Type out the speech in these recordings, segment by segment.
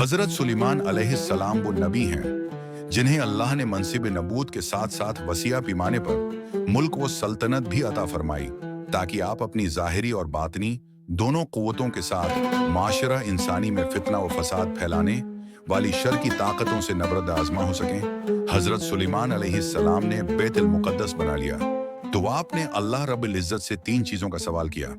हजरत सुलेमान अलैहिस्सलाम वो नबी हैं जिन्हें अल्लाह ने मनसिब नबूत के साथ साथ वसिया पैमाने पर मुल्क व सल्तनत भी अता फरमाई, ताकि आप अपनी ज़ाहिरी और बातनी दोनों क़ुव्वतों के साथ माशरा इंसानी में फितना व फसाद फैलाने वाली शर की ताकतों से नबरद आजमा हो सकें। हजरत सुलेमान अलैहिस्सलाम ने बैतुल मुक़द्दस बना लिया तो आपने अल्लाह रब्बुल इज़्ज़त से 3 चीज़ों का सवाल किया।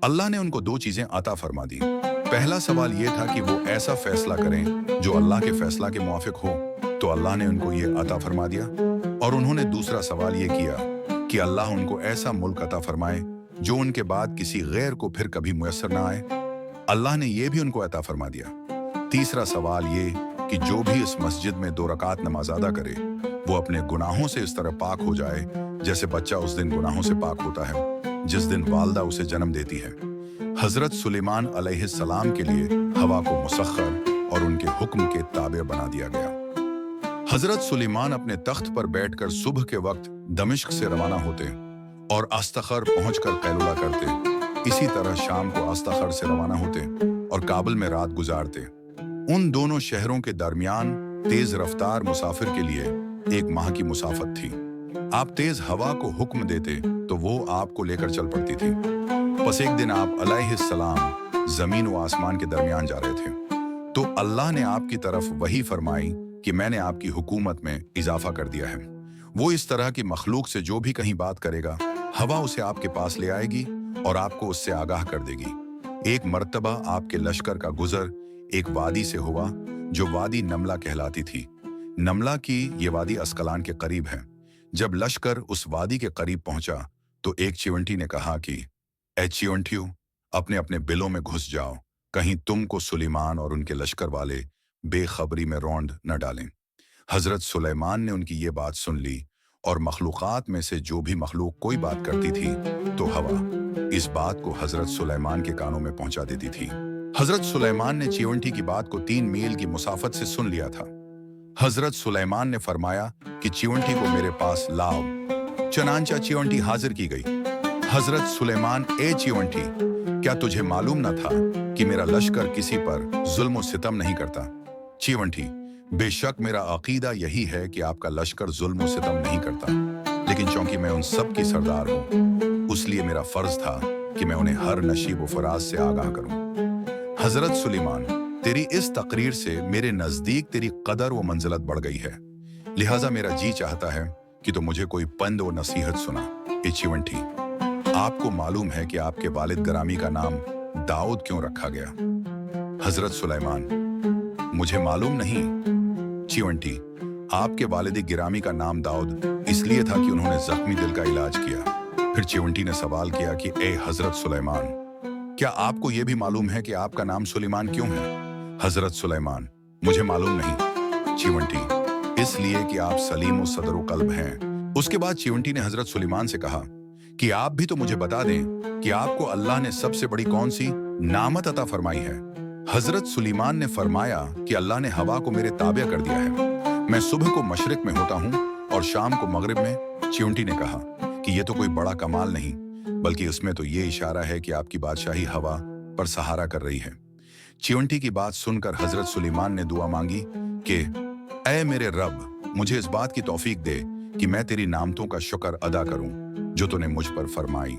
अल्लाह ने उनको 2 चीज़ें अता फरमा दी। पहला सवाल ये था कि वो ऐसा फैसला करें जो अल्लाह के फैसला के मुआफिक हो, तो अल्लाह ने उनको ये अता फरमा दिया। और उन्होंने दूसरा सवाल ये किया कि अल्लाह उनको ऐसा मुल्क अता फरमाए जो उनके बाद किसी गैर को फिर कभी मुयस्सर ना आए। अल्लाह ने ये भी उनको अता फरमा दिया। तीसरा सवाल ये कि जो भी इस मस्जिद में 2 रकात नमाज अदा करे वो अपने गुनाहों से इस तरह पाक हो जाए जैसे बच्चा उस दिन गुनाहों से पाक होता है जिस दिन वालदा उसे जन्म देती है। हजरत सुलेमान अलैहिस्सलाम के लिए हवा को मुसख्खर और उनके हुक्म के ताबे बना दिया गया। हजरत सुलेमान अपने तख्त पर बैठकर सुबह के वक्त दमिश्क से रवाना होते और अस्तखर पहुंचकर कैलुला करते। इसी तरह शाम को अस्तखर से रवाना होते और काबुल में रात गुजारते। उन दोनों शहरों के दरमियान तेज रफ्तार मुसाफिर के लिए 1 माह की मुसाफत थी। आप तेज हवा को हुक्म देते तो वो आपको लेकर चल पड़ती थी। बस एक दिन आप अलैहिस्सलाम जमीन व आसमान के दरमियान जा रहे थे तो अल्लाह ने आपकी तरफ वही फरमाई कि मैंने आपकी हुकूमत में इजाफा कर दिया है। वो इस तरह की मखलूक से जो भी कहीं बात करेगा हवा उसे आपके पास ले आएगी और आपको उससे आगाह कर देगी। एक मर्तबा आपके लश्कर का गुजर एक वादी से हुआ जो वादी नमला कहलाती थी। नमला की ये वादी अस्कलान के करीब है। जब लश्कर उस वादी के करीब पहुंचा तो एक चिवंटी ने कहा कि ए चिवंटियों, अपने अपने बिलों में घुस जाओ, कहीं तुमको सुलेमान और उनके लश्कर वाले बेखबरी में रौंद न डालें। हजरत सुलेमान ने उनकी ये बात सुन ली और मखलूक़ात में से जो भी मखलूक कोई बात करती थी तो हवा इस बात को हजरत सुलेमान के कानों में पहुंचा देती थी। हजरत सुलेमान ने चिवंटी की बात को 3 मील की मुसाफत से सुन लिया था। हजरत सुलेमान ने फरमाया कि चिवंटी को मेरे पास लाओ। चनांचा चिवंटी हाजिर की गई। हजरत सुलेमान, ए चिवंटी, क्या तुझे मालूम न था कि मेरा लश्कर किसी पर जुल्म सितम नहीं करता? चिवंटी, बेशक मेरा अकीदा यही है कि आपका लश्कर जुल्म सितम नहीं करता, लेकिन चूंकि मैं उन सब की सरदार हूँ उसलिए मेरा फर्ज था कि मैं उन्हें हर नशीब व फराज से आगाह करूँ। हजरत सुलेमान, तेरी इस तकरीर से मेरे नजदीक तेरी कदर व मंजिलत बढ़ गई है, लिहाजा मेरा जी चाहता है कि तो मुझे कोई पंद व नसीहत सुना। ए चिवंटी, आपको मालूम है कि आपके वालिद गरामी का नाम दाऊद क्यों रखा गया? हजरत सुलेमान, मुझे मालूम नहीं। चिवंटी, आपके वालिद गिरामी का नाम दाऊद इसलिए था कि उन्होंने जख्मी दिल का इलाज किया। फिर चिवंटी ने सवाल किया कि ए हजरत सुलेमान, क्या आपको यह भी मालूम है कि आपका नाम सुलेमान क्यों है? हजरत सुलेमान, मुझे मालूम नहीं। चिवंटी, इसलिए कि आप सलीम व सदर कल्ब हैं। उसके बाद चिवंटी ने हजरत सुलेमान से कहा कि आप भी तो मुझे बता दें कि आपको अल्लाह ने सबसे बड़ी कौन सी नामत अता फरमाई है? हजरत सुलेमान ने फरमाया कि अल्लाह ने हवा को मेरे ताबे कर दिया है। मैं सुबह को मशरिक में होता हूँ और शाम को मगरिब में। चिवंटी ने कहा कि यह तो कोई बड़ा कमाल नहीं, बल्कि इसमें तो ये इशारा है कि आपकी बादशाही हवा पर सहारा कर रही है। चिवंटी की बात सुनकर हजरत सुलेमान ने दुआ मांगी कि ऐ मेरे रब, मुझे इस बात की तौफीक दे कि मैं तेरी नामतों का शुक्र अदा करूं जो तूने मुझ पर फरमाई।